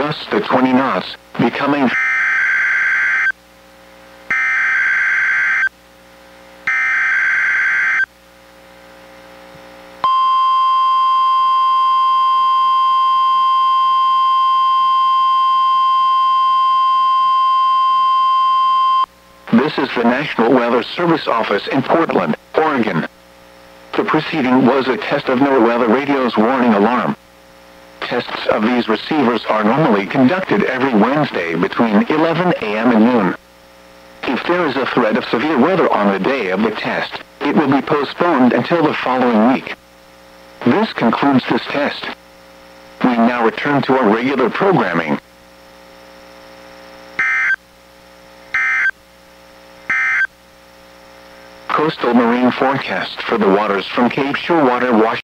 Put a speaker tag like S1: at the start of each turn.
S1: gusts to 20 knots, becoming This is the National Weather Service office in Portland, Oregon. The preceding was a test of NWR weather radio's warning alarm. Tests of these receivers are normally conducted every Wednesday between 11 a.m. and noon. If there is a threat of severe weather on the day of the test, it will be postponed until the following week. This concludes this test. We now return to our regular programming. Coastal marine forecast for the waters from Cape Shearwater, Washington.